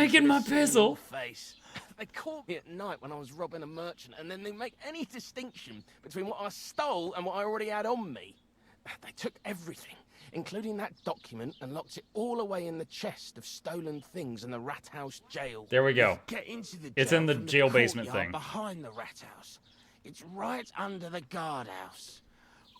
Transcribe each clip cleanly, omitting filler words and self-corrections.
taking my pizzle. Face. They caught me at night when I was robbing a merchant, and then they make any distinction between what I stole and what I already had on me. They took everything, including that document, and locked it all away in the chest of stolen things in the rat house jail. There we go. Get into the jail. It's in the from jail basement courtyard thing. behind the rat house. It's right under the guardhouse.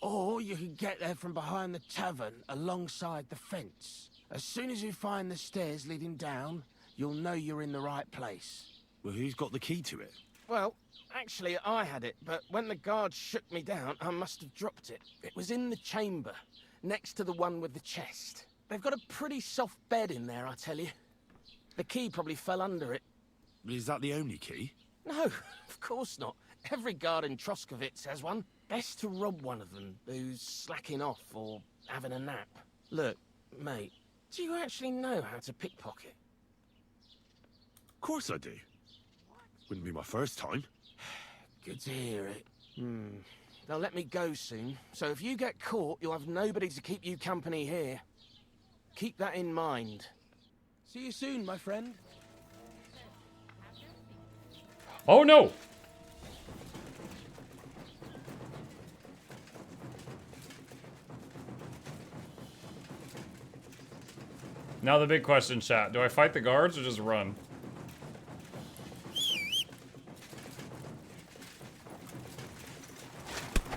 Or you can get there from behind the tavern alongside the fence. As soon as you find the stairs leading down, you'll know you're in the right place. Well, who's got the key to it? Well, actually, I had it, but when the guard shook me down, I must have dropped it. It was in the chamber, next to the one with the chest. They've got a pretty soft bed in there, I tell you. The key probably fell under it. Is that the only key? No, of course not. Every guard in Troskovitz has one. Best to rob one of them who's slacking off or having a nap. Look, mate, do you actually know how to pickpocket? Of course I do. Wouldn't be my first time. Good to hear it. They'll let me go soon, so if you get caught, you'll have nobody to keep you company here. Keep that in mind. See you soon, my friend. Oh no! Now the big question, chat. Do I fight the guards or just run?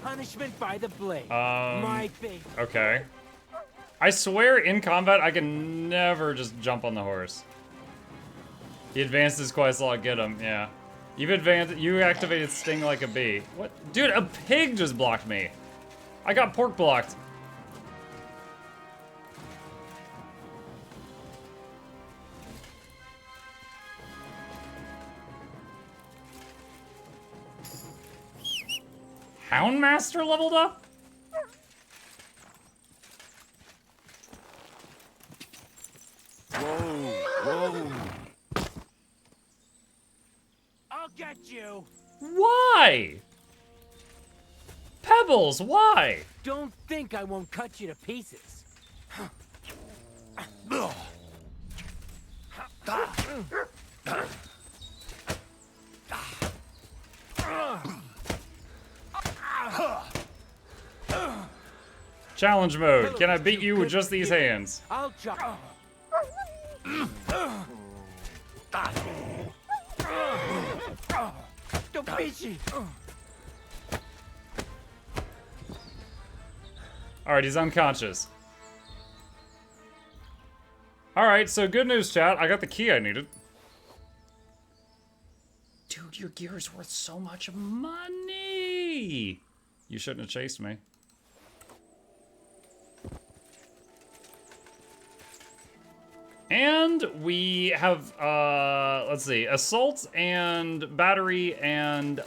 Punishment by the blade. Okay. I swear in combat I can never just jump on the horse. He advances quite a lot, get him, yeah. You activated Sting like a bee. What? Dude, a pig just blocked me. I got pork blocked. Houndmaster leveled up? Whoa. I'll get you. Why? Pebbles, why? Don't think I won't cut you to pieces. Challenge mode. Can I beat you with just these hands? I'll jump. Don't beat you. Alright, he's unconscious. Alright, so good news, chat. I got the key I needed. Dude, your gear is worth so much money! You shouldn't have chased me. And we have, let's see, assault and battery and,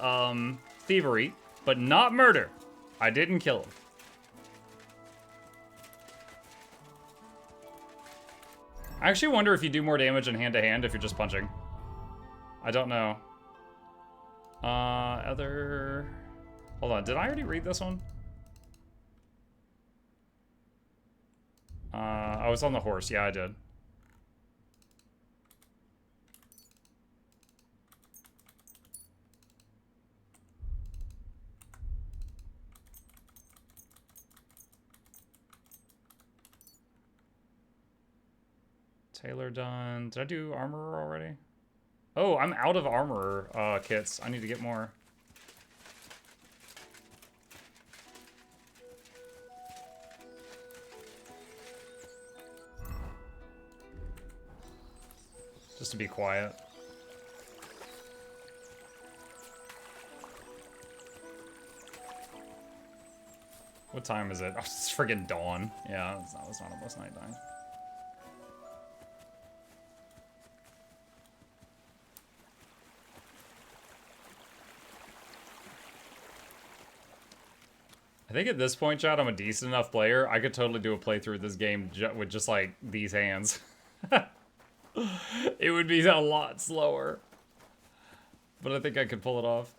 thievery, but not murder. I didn't kill him. I actually wonder if you do more damage in hand-to-hand if you're just punching. I don't know. Other... Hold on, did I already read this one? I was on the horse. Yeah, I did. Tailor done. Did I do armorer already? Oh, I'm out of armorer kits. I need to get more. Just to be quiet. What time is it? Oh, it's friggin' dawn. Yeah, it's not almost nighttime. I think at this point, chat, I'm a decent enough player. I could totally do a playthrough of this game with just, like, these hands. It would be a lot slower. But I think I could pull it off.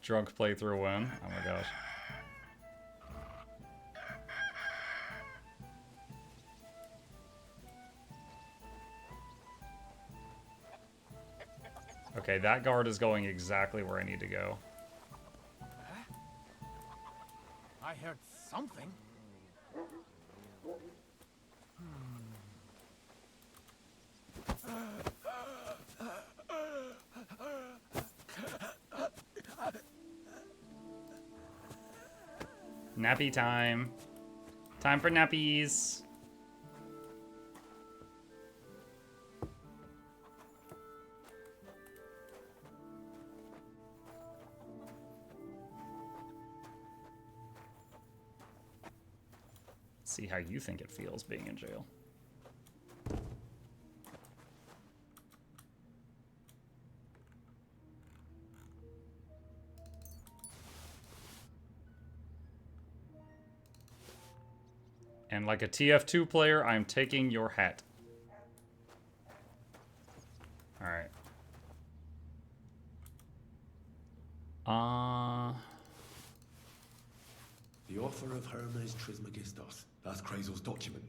Drunk playthrough win. Oh my gosh. Okay, that guard is going exactly where I need to go. I heard something. Nappy time. Time for nappies. See how you think it feels being in jail. And like a TF2 player, I'm taking your hat. Alright. The author of Hermes Trismegistos. That's Krazel's document.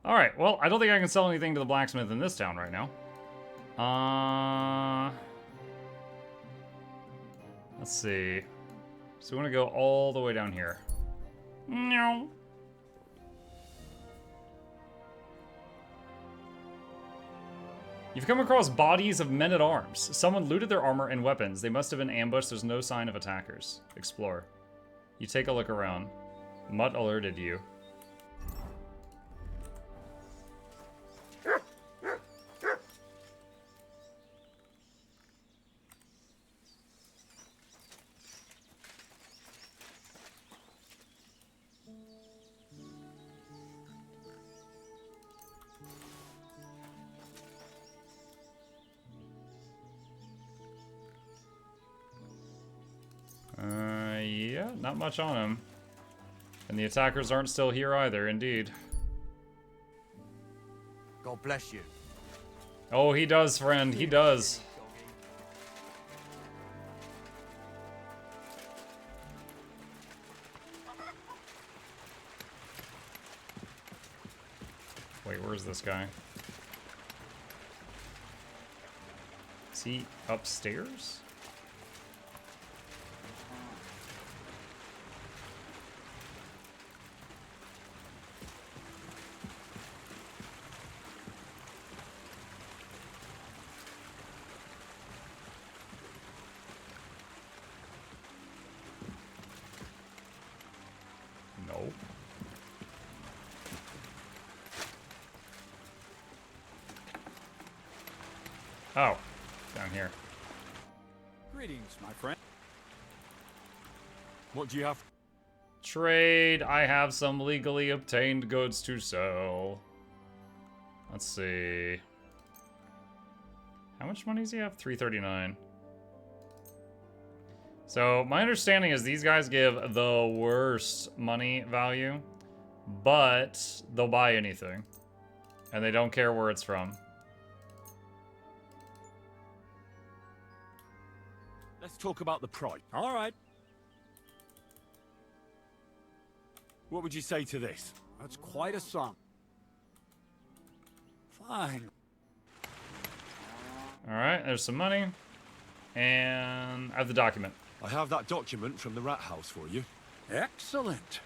Alright, well, I don't think I can sell anything to the blacksmith in this town right now. Let's see. So we want to go all the way down here. No. You've come across bodies of men-at-arms. Someone looted their armor and weapons. They must have been ambushed. There's no sign of attackers. Explore. You take a look around. Mutt alerted you. Yeah, not much on him. And the attackers aren't still here either, indeed. God bless you. Oh, he does, friend. He does. Wait, where's this guy? Is he upstairs? No. Oh, down here. Greetings, my friend. What do you have? Trade. I have some legally obtained goods to sell. Let's see. How much money does he have? 339. So my understanding is these guys give the worst money value, but they'll buy anything. And they don't care where it's from. Let's talk about the price. All right. What would you say to this? That's quite a sum. Fine. Alright, there's some money. And I have the document. I have that document from the rat house for you. Excellent.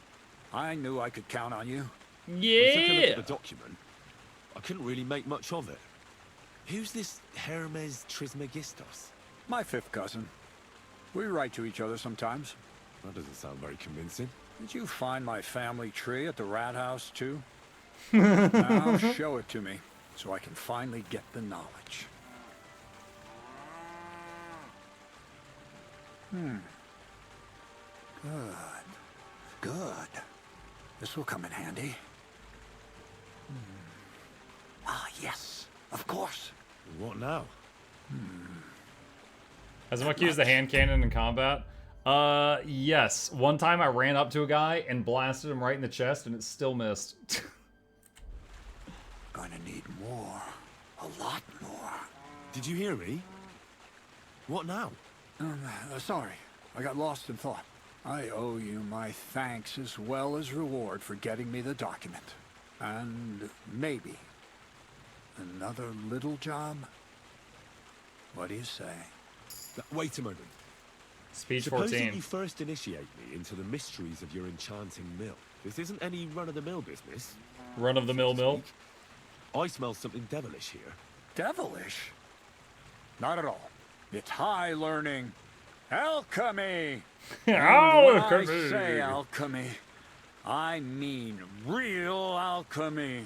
I knew I could count on you. I took a look Yeah! at the document. I couldn't really make much of it. Who's this Hermes Trismegistos? My fifth cousin. We write to each other sometimes. That doesn't sound very convincing. Did you find my family tree at the rat house, too? Now show it to me, so I can finally get the knowledge. Good. This will come in handy. Ah, yes. Of course. What now? Has Muck used the hand cannon in combat? Yes. One time I ran up to a guy and blasted him right in the chest and it still missed. Gonna need more. A lot more. Did you hear me? What now? Sorry. I got lost in thought. I owe you my thanks as well as reward for getting me the document. And maybe Another little job? What do you say? Wait a moment. Speech Supposing 14. you first initiate me into the mysteries of your enchanting mill. This isn't any run-of-the-mill business. Run-of-the-mill mill. I smell something devilish here. Devilish? Not at all. It's high learning. Alchemy! And when I say alchemy, I mean real alchemy.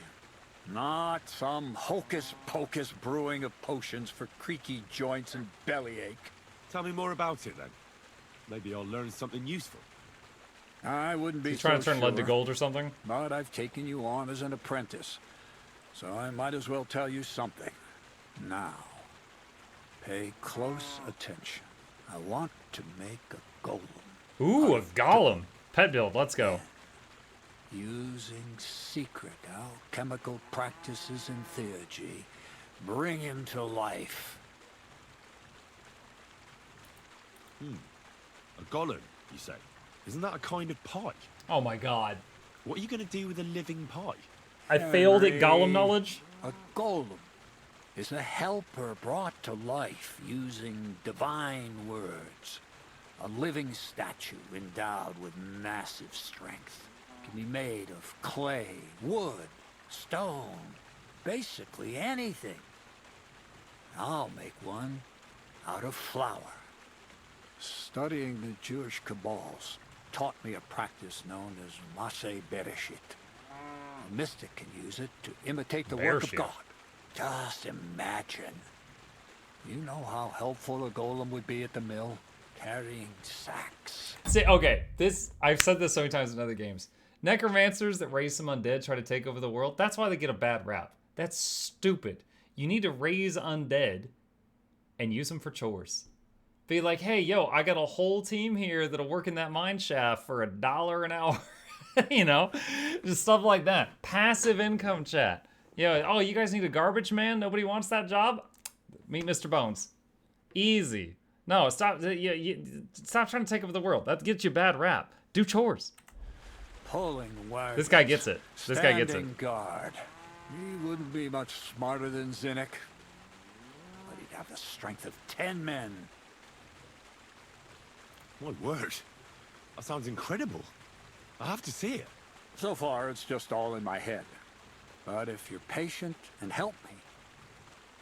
Not some hocus-pocus brewing of potions for creaky joints and bellyache. Tell me more about it, then. Maybe I'll learn something useful. I wouldn't be He's trying so to turn lead to sure, gold or something? but I've taken you on as an apprentice, so I might as well tell you something. Now, pay close attention. I want to make a golem. Ooh, a golem. Pet build, let's go. Using secret alchemical practices and theurgy, bring him to life. A golem, you say? Isn't that a kind of pie? Oh my god. What are you going to do with a living pie? I failed at Henry, golem knowledge? A golem is a helper brought to life using divine words. A living statue endowed with massive strength. Can be made of clay, wood, stone, basically anything. I'll make one out of flour. Studying the Jewish Kabbals taught me a practice known as Maseh Bereshit. A mystic can use it to imitate the work of Bereshit. God. Just imagine. You know how helpful a golem would be at the mill? Carrying sacks. See, okay, I've said this so many times in other games. Necromancers that raise some undead try to take over the world. That's why they get a bad rap. That's stupid. You need to raise undead and use them for chores. Be like, hey, yo, I got a whole team here that'll work in that mine shaft for $1 an hour. You know, just stuff like that. Passive income chat. Yeah. Oh, you guys need a garbage man? Nobody wants that job? Meet Mr. Bones. Easy. No, stop. Stop trying to take over the world. That gets you a bad rap. Do chores. Pulling wires. This guy gets it. This guy gets it. Standing guard. He wouldn't be much smarter than Zinnik, but he'd have the strength of 10 men. My word. That sounds incredible. I have to see it. So far, it's just all in my head. But if you're patient and help me,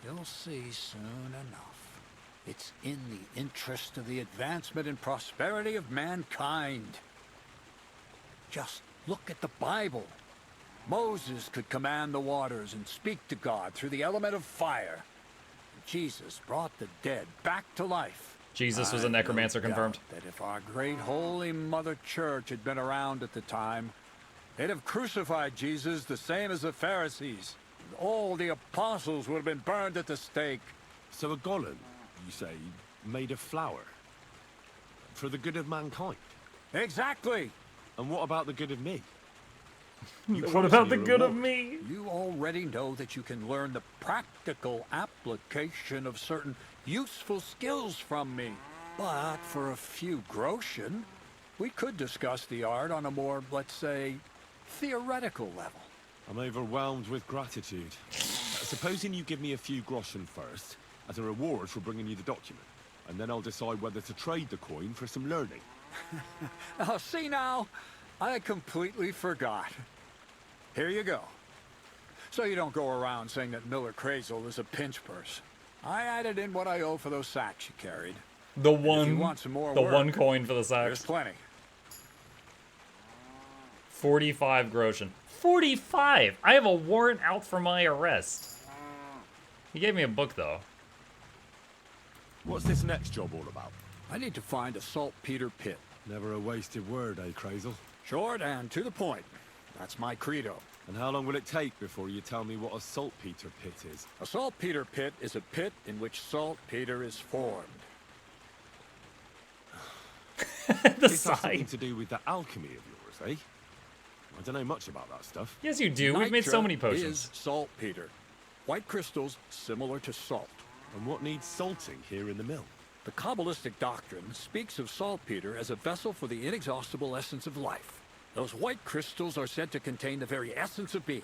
you'll see soon enough. It's in the interest of the advancement and prosperity of mankind. Just look at the Bible. Moses could command the waters and speak to God through the element of fire. Jesus brought the dead back to life. Jesus was a necromancer, confirmed. That if our great holy Mother Church had been around at the time, they'd have crucified Jesus the same as the Pharisees. All the apostles would have been burned at the stake. So a golem, you say, made of flour? For the good of mankind? Exactly. And what about the good of me? What about the good of me? You already know that you can learn the practical application of certain useful skills from me. But for a few groschen, we could discuss the art on a more, let's say, theoretical level. I'm overwhelmed with gratitude. Supposing you give me a few groschen first, as a reward for bringing you the document. And then I'll decide whether to trade the coin for some learning. Oh, see now? I completely forgot. Here you go. So you don't go around saying that Miller Crazel is a pinch purse. I added in what I owe for those sacks you carried. The If one, you want some more the work, one coin for the there's sacks. plenty. 45 groschen. 45! I have a warrant out for my arrest. He gave me a book, though. What's this next job all about? I need to find a saltpeter pit. Never a wasted word, eh, Crazel? Short and to the point. That's my credo. And how long will it take before you tell me what a saltpeter pit is? A saltpeter pit is a pit in which saltpeter is formed. The Is that something side. to do with the alchemy of yours, eh? I don't know much about that stuff. Yes, you do. We've made so Nitra many potions. is saltpeter. White crystals similar to salt. And what needs salting here in the mill? The Kabbalistic doctrine speaks of saltpeter as a vessel for the inexhaustible essence of life. Those white crystals are said to contain the very essence of being.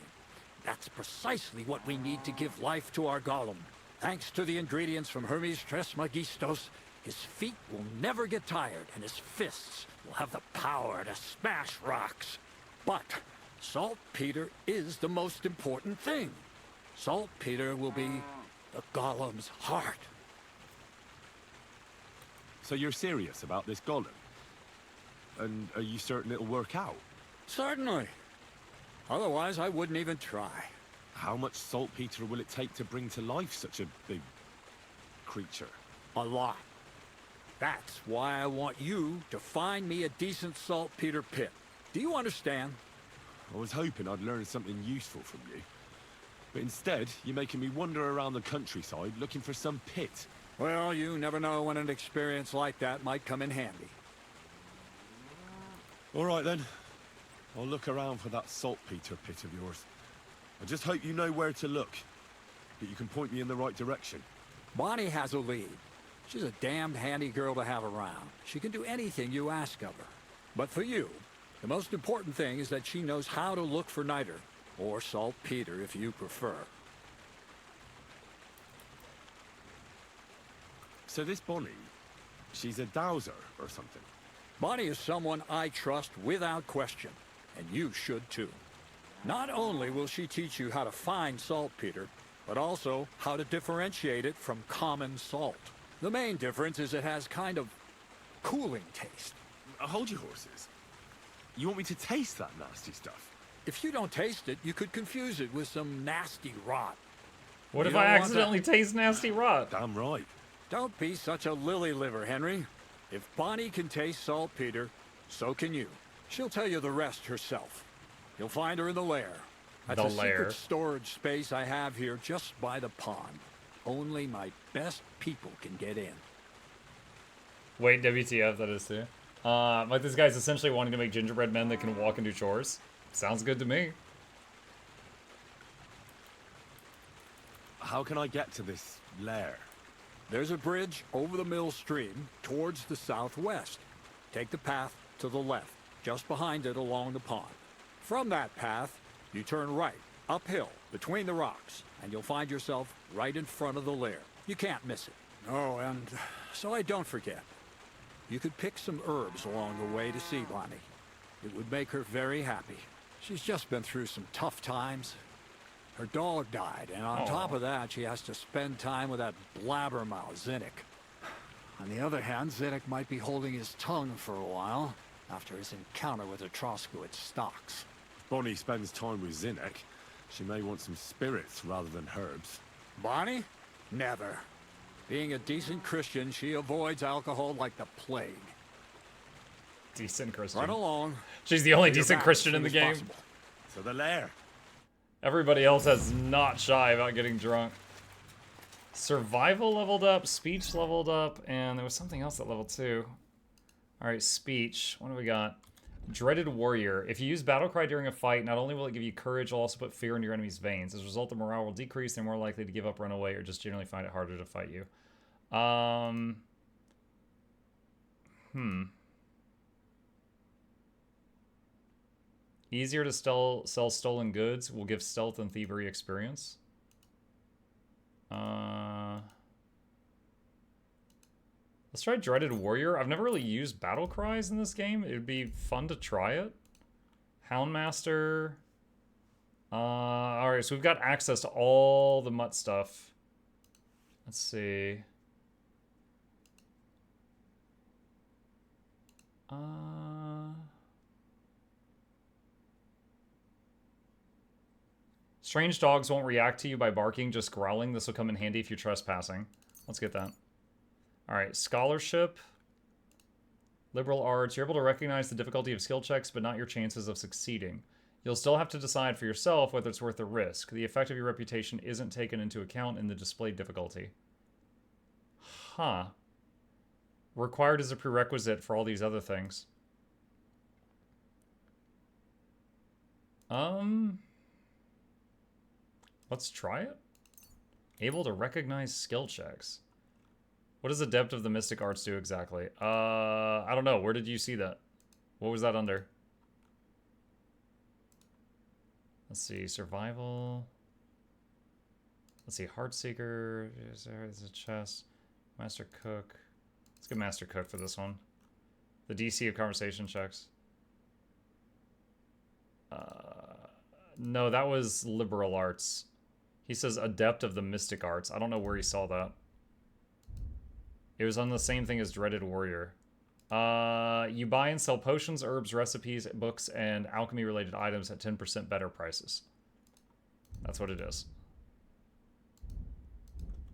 That's precisely what we need to give life to our golem. Thanks to the ingredients from Hermes Trismegistos, his feet will never get tired, and his fists will have the power to smash rocks. But saltpeter is the most important thing. Saltpeter will be the golem's heart. So you're serious about this golem? And are you certain it'll work out? Certainly. Otherwise, I wouldn't even try. How much saltpeter will it take to bring to life such a big creature? A lot. That's why I want you to find me a decent saltpeter pit. Do you understand? I was hoping I'd learn something useful from you. But instead, you're making me wander around the countryside looking for some pit. Well, you never know when an experience like that might come in handy. All right then. I'll look around for that saltpeter pit of yours. I just hope you know where to look. That you can point me in the right direction. Bonnie has a lead. She's a damned handy girl to have around. She can do anything you ask of her. But for you, the most important thing is that she knows how to look for niter, or saltpeter if you prefer. So this Bonnie, she's a dowser or something? Bonnie is someone I trust without question, and you should too. Not only will she teach you how to find saltpeter, but also how to differentiate it from common salt. The main difference is it has kind of cooling taste. Hold your horses. You want me to taste that nasty stuff? If you don't taste it, you could confuse it with some nasty rot. What You if don't I want accidentally taste nasty rot? Damn right. Don't be such a lily liver, Henry. If Bonnie can taste saltpeter, so can you. She'll tell you the rest herself. You'll find her in the lair. That's The a lair. secret storage space I have here just by the pond. Only my best people can get in. Wait, WTF, that is too. Like this guy's essentially wanting to make gingerbread men that can walk and do chores. Sounds good to me. How can I get to this lair? There's a bridge over the mill stream towards the southwest. Take the path to the left, just behind it along the pond. From that path, you turn right, uphill, between the rocks, and you'll find yourself right in front of the lair. You can't miss it. Oh, and so I don't forget, you could pick some herbs along the way to see Bonnie. It would make her very happy. She's just been through some tough times. Her dog died, and on top of that, she has to spend time with that blabbermouth, Zinnik. On the other hand, Zinnik might be holding his tongue for a while after his encounter with Etrosco at Stocks. If Bonnie spends time with Zinnik, she may want some spirits rather than herbs. Bonnie? Never. Being a decent Christian, she avoids alcohol like the plague. Decent Christian. Run along. She's the only You're decent back Christian as in the soon as game. possible. So the lair. Everybody else has not shy about getting drunk. Survival leveled up, speech leveled up, and there was something else that leveled too. Alright, speech. What do we got? Dreaded Warrior. If you use battle cry during a fight, not only will it give you courage, it'll also put fear in your enemy's veins. As a result, the morale will decrease, they're more likely to give up, run away, or just generally find it harder to fight you. Easier to sell stolen goods will give stealth and thievery experience. Let's try Dreaded Warrior. I've never really used battle cries in this game. It would be fun to try it. Houndmaster. Alright, so we've got access to all the mutt stuff. Let's see. Strange dogs won't react to you by barking, just growling. This will come in handy if you're trespassing. Let's get that. Alright, scholarship. Liberal arts. You're able to recognize the difficulty of skill checks, but not your chances of succeeding. You'll still have to decide for yourself whether it's worth the risk. The effect of your reputation isn't taken into account in the displayed difficulty. Huh. Required as a prerequisite for all these other things. Let's try it. Able to recognize skill checks. What does Adept of the Mystic Arts do exactly? I don't know. Where did you see that? What was that under? Let's see, survival. Let's see, Heartseeker. There's a chest. Master Cook. Let's get Master Cook for this one. The DC of conversation checks. No, that was liberal arts. He says adept of the mystic arts. I don't know where he saw that. It was on the same thing as Dreaded Warrior. You buy and sell potions, herbs, recipes, books, and alchemy-related items at 10% better prices. That's what it is.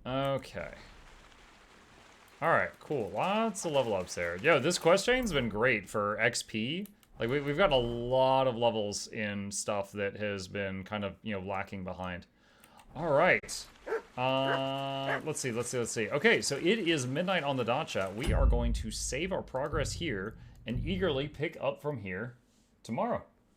Okay. Alright, cool. Lots of level ups there. Yo, this quest chain's been great for XP. Like, we've got a lot of levels in stuff that has been kind of, you know, lacking behind. Alright. Let's see. Okay, so it is midnight on the dot, chat. We are going to save our progress here and eagerly pick up from here tomorrow.